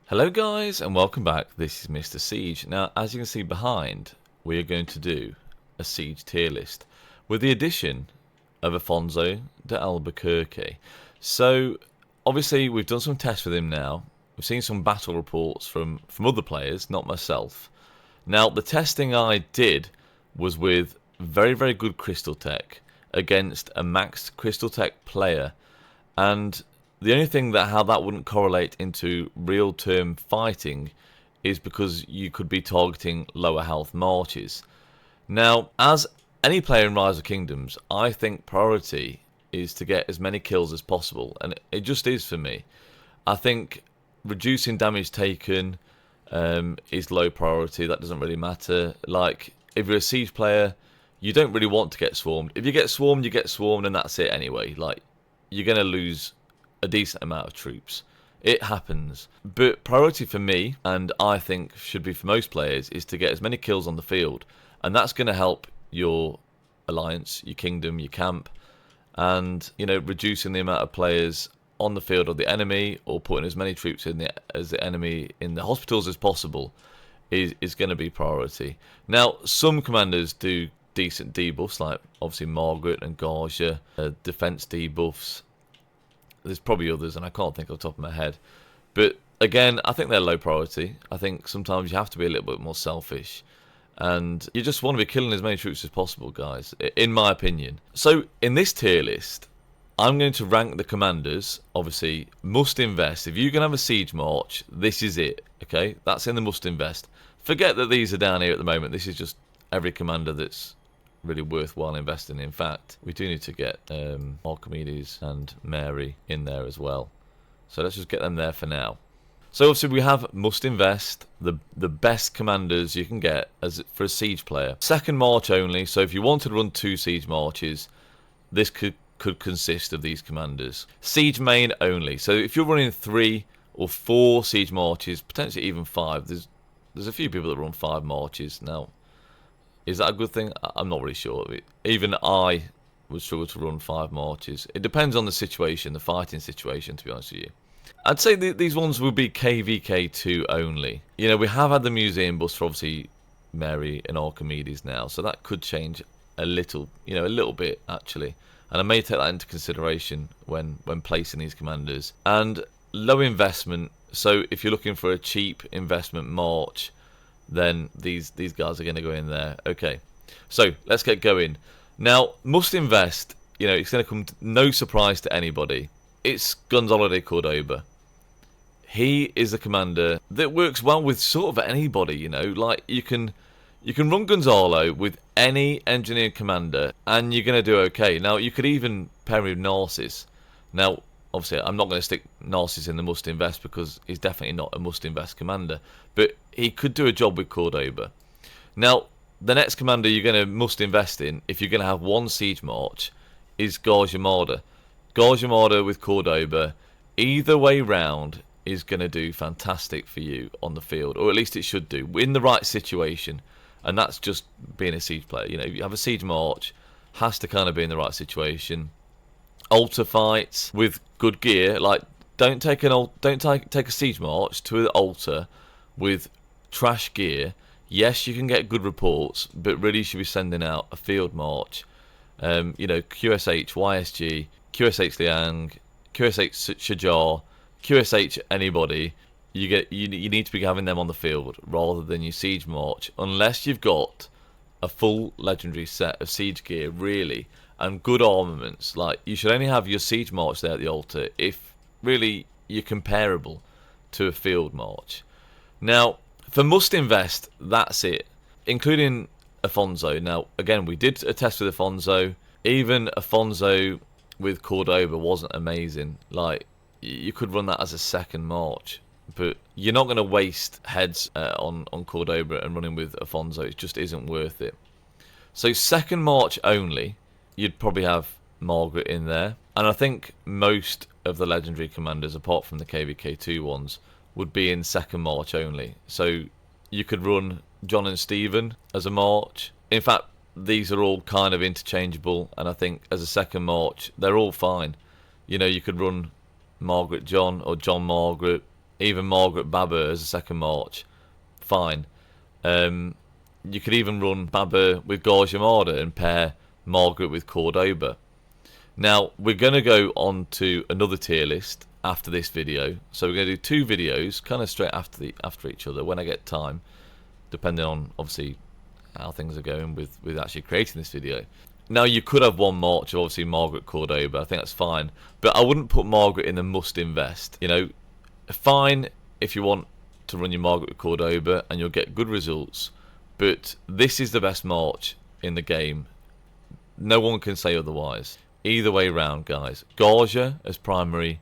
Hello guys and welcome back, this is Mr. Siege. Now as you can see behind, we are going to do a Siege tier list with the addition of Afonso de Albuquerque. So obviously we've done some tests with him now, we've seen some battle reports from other players, not myself. Now the testing I did was with very good crystal tech against a maxed crystal tech player, and the only thing that how that wouldn't correlate into real term fighting is because you could be targeting lower health marches. Now, as any player in Rise of Kingdoms, I think priority is to get as many kills as possible, and it just is for me. I think reducing damage taken is low priority. That doesn't really matter. Like, if you're a siege player, you don't really want to get swarmed. If you get swarmed, and that's it anyway. Like, you're going to lose a decent amount of troops. It happens. But priority for me, and I think should be for most players, is to get as many kills on the field. And that's going to help your alliance, your kingdom, your camp, and, you know, reducing the amount of players on the field of the enemy, or putting as many troops in as the enemy in the hospitals as possible is going to be priority. Now, some commanders do decent debuffs, like obviously Margaret and Gajah, defense debuffs. There's probably others, and I can't think off the top of my head. But again, I think they're low priority. I think sometimes you have to be a little bit more selfish, and you just want to be killing as many troops as possible, guys, in my opinion. So in this tier list, I'm going to rank the commanders. Obviously, must invest. If you can have a siege march, this is it. Okay, that's in the must invest. Forget that these are down here at the moment. This is just every commander that's really worthwhile investing. In fact, we do need to get Archimedes and Mary in there as well, so let's just get them there for now. So obviously we have must invest, the best commanders you can get as for a siege player. Second march only, so if you wanted to run 2 siege marches, this could consist of these commanders. Siege main only, so if you're running 3 or 4 siege marches, potentially even 5, there's a few people that run 5 marches now. Is that a good thing? I'm not really sure. Even I would struggle to run 5 marches. It depends on the situation, the fighting situation, to be honest with you. I'd say these ones would be KVK2 only. You know, we have had the museum bus for obviously Mary and Archimedes now, so that could change a little, you know, a little bit actually. And I may take that into consideration when placing these commanders. And low investment, so if you're looking for a cheap investment march, then these guys are going to go in there. Okay, so let's get going. Now, must invest, you know, it's going to come to no surprise to anybody. It's Gonzalo de Cordoba. He is a commander that works well with sort of anybody, you know. Like, you can run Gonzalo with any engineered commander, and you're going to do okay. Now, you could even pair him with Narces. Now, obviously, I'm not going to stick Narces in the must invest because he's definitely not a must invest commander, but he could do a job with Cordoba. Now, the next commander you're going to must invest in, if you're going to have 1 siege march, is Gajah mada. Gajah mada with Cordoba, either way round, is going to do fantastic for you on the field, or at least it should do, in the right situation. And that's just being a siege player. You know, you have a siege march, has to kind of be in the right situation. Altar fights with good gear, like don't take a siege march to an altar with trash gear. Yes, you can get good reports, but really you should be sending out a field march. You know, QSH YSG, QSH Liang, QSH Shajar, QSH anybody. You need to be having them on the field rather than your siege march, unless you've got a full legendary set of siege gear, really, and good armaments. Like, you should only have your siege march there at the altar if really you're comparable to a field march. Now, for must invest, that's it, including Afonso. Now, again, we did a test with Afonso. Even Afonso with Cordoba wasn't amazing. Like, you could run that as a second march, but you're not going to waste heads on Cordoba and running with Afonso. It just isn't worth it. So second march only, you'd probably have Margaret in there. And I think most of the legendary commanders, apart from the KVK2 ones, would be in second march only. So you could run John and Stephen as a march. In fact, these are all kind of interchangeable, and I think as a second march, they're all fine. You know, you could run Margaret John or John Margaret, even Margaret Baba as a second march, fine. You could even run Baba with Gajah mada and pair Margaret with Cordoba. Now, we're going to go on to another tier list after this video. So we're going to do 2 videos, kind of straight after each other when I get time, depending on, obviously, how things are going with actually creating this video. Now, you could have one march of, obviously, Margaret Cordoba. I think that's fine. But I wouldn't put Margaret in the must invest. You know, fine if you want to run your Margaret with Cordoba and you'll get good results. But this is the best march in the game. No one can say otherwise. Either way round, guys. Gajah as primary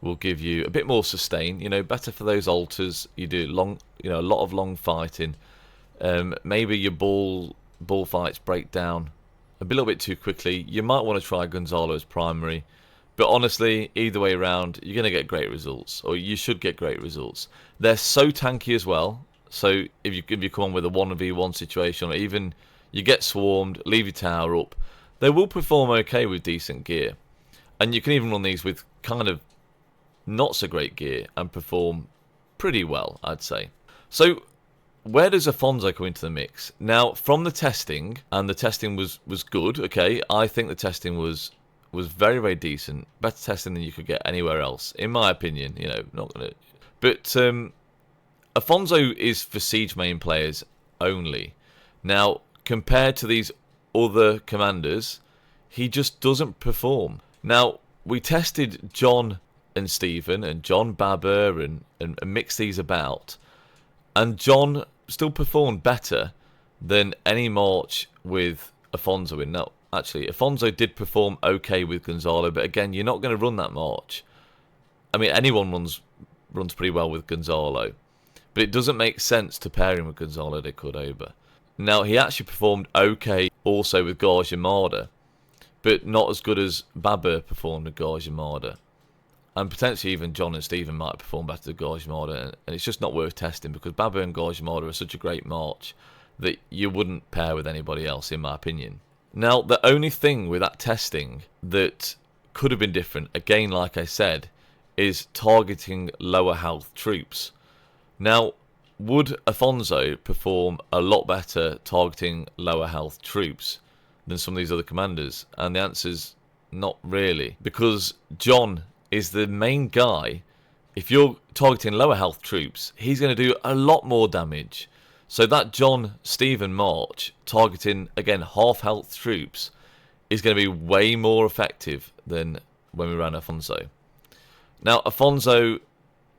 will give you a bit more sustain. You know, better for those altars. You do long, you know, a lot of long fighting. Maybe your ball fights break down a little bit too quickly. You might want to try Gonzalo as primary. But honestly, either way around, you're going to get great results, or you should get great results. They're so tanky as well. So if you come on with a 1v1 situation, or even you get swarmed, leave your tower up, they will perform okay with decent gear. And you can even run these with kind of not so great gear and perform pretty well, I'd say. So where does Afonso come into the mix? Now, from the testing, and the testing was good, okay, I think the testing was very, very decent. Better testing than you could get anywhere else, in my opinion. You know, not gonna. But Afonso is for siege main players only. Now, compared to these other commanders, he just doesn't perform. Now, we tested John and Stephen and John Baba and mixed these about, and John still performed better than any march with Afonso in. Now, actually, Afonso did perform okay with Gonzalo, but again, you're not going to run that march. I mean, anyone runs pretty well with Gonzalo, but it doesn't make sense to pair him with Gonzalo de Cordoba. Now, he actually performed okay also with Gajah mada, but not as good as Baba performed with Gajah mada. And potentially even John and Stephen might perform better with Gajah mada, and it's just not worth testing because Baba and Gajah mada are such a great march that you wouldn't pair with anybody else, in my opinion. Now, the only thing with that testing that could have been different, again, like I said, is targeting lower health troops. Now, would Afonso perform a lot better targeting lower health troops than some of these other commanders? And the answer's not really, because John is the main guy. If you're targeting lower health troops, he's going to do a lot more damage. So that John Stephen march targeting, again, half health troops is going to be way more effective than when we ran Afonso. Now, Afonso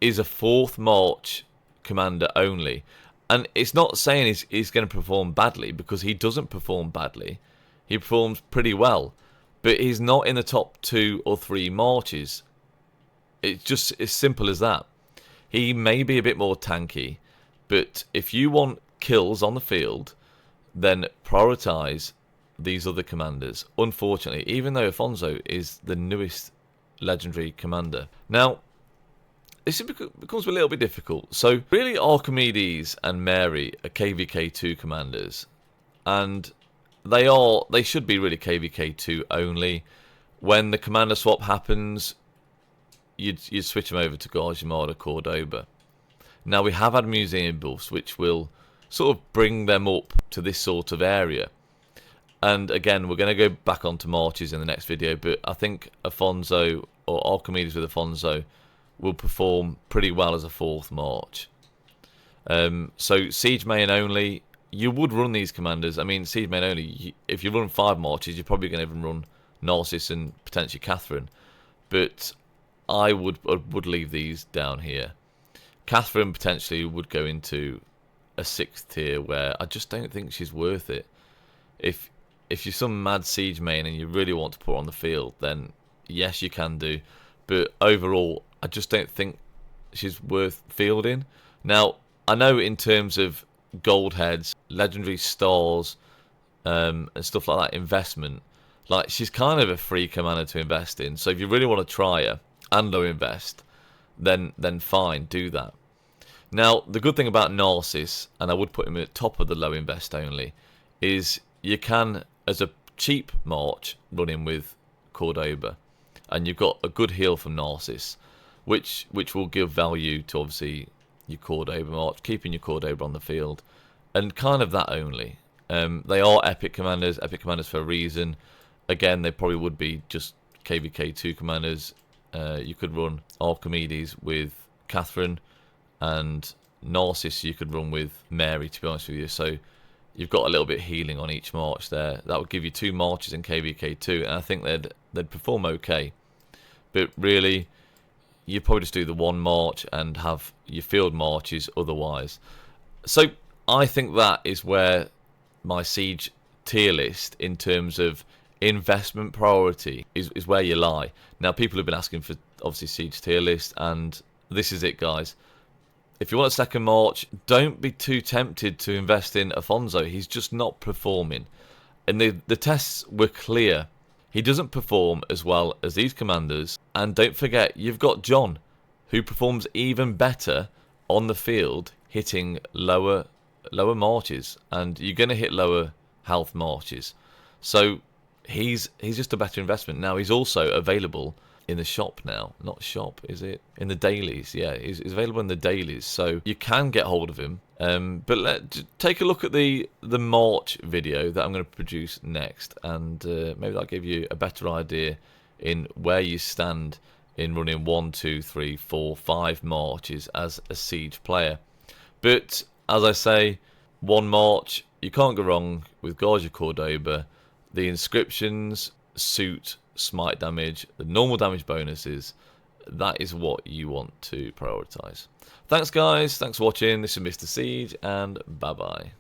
is a 4th march commander only, and it's not saying he's going to perform badly, because he doesn't perform badly. He performs pretty well, but he's not in the top 2 or 3 marches. It's just as simple as that. He may be a bit more tanky, but if you want kills on the field, then prioritise these other commanders. Unfortunately, even though Afonso is the newest legendary commander. Now, this becomes a little bit difficult. So, really, Archimedes and Mary are KVK2 commanders, and they should be really KVK2 only. When the commander swap happens, you'd switch them over to Gajah mada Cordoba. Now, we have had museum buffs which will sort of bring them up to this sort of area. And again, we're going to go back onto marches in the next video, but I think Afonso, or Archimedes with Afonso, will perform pretty well as a 4th march. So siege main only, you would run these commanders. I mean, siege main only, if you run 5 marches, you're probably going to even run Narces and potentially Catherine. But I would leave these down here. Catherine potentially would go into a 6th tier, where I just don't think she's worth it. If you're some mad siege main and you really want to put her on the field, then yes, you can do. But overall, I just don't think she's worth fielding. Now, I know in terms of gold heads, legendary stars, and stuff like that, investment, like, she's kind of a free commander to invest in. So if you really want to try her and low invest, then fine, do that. Now, the good thing about Narces, and I would put him at the top of the low invest only, is you can, as a cheap march, run him with Cordoba, and you've got a good heal from Narces. which will give value to obviously your Cordoba march, keeping your Cordoba on the field, and kind of that only. They are epic commanders for a reason. Again, they probably would be just KVK2 commanders. You could run Archimedes with Catherine, and Narces you could run with Mary, to be honest with you. So you've got a little bit of healing on each march there. That would give you 2 marches in KVK2, and I think they'd perform okay. But really, you'd probably just do the 1 march and have your field marches otherwise. So I think that is where my siege tier list in terms of investment priority is where you lie. Now, people have been asking for obviously siege tier list, and this is it, guys. If you want a second march, don't be too tempted to invest in Afonso. He's just not performing, and the tests were clear. He doesn't perform as well as these commanders, and don't forget you've got John, who performs even better on the field, hitting lower marches, and you're going to hit lower health marches. So he's just a better investment. Now, he's also available in the shop now. Not shop, is it? In the dailies. Yeah, he's available in the dailies, so you can get hold of him. But take a look at the March video that I'm going to produce next, and maybe that'll give you a better idea in where you stand in running 1, 2, 3, 4, 5 marches as a siege player. But as I say, 1 march, you can't go wrong with Gajah Cordoba. The inscriptions suit smite damage, the normal damage bonuses. That is what you want to prioritise. Thanks, guys. Thanks for watching. This is Mr. Siege, and bye-bye.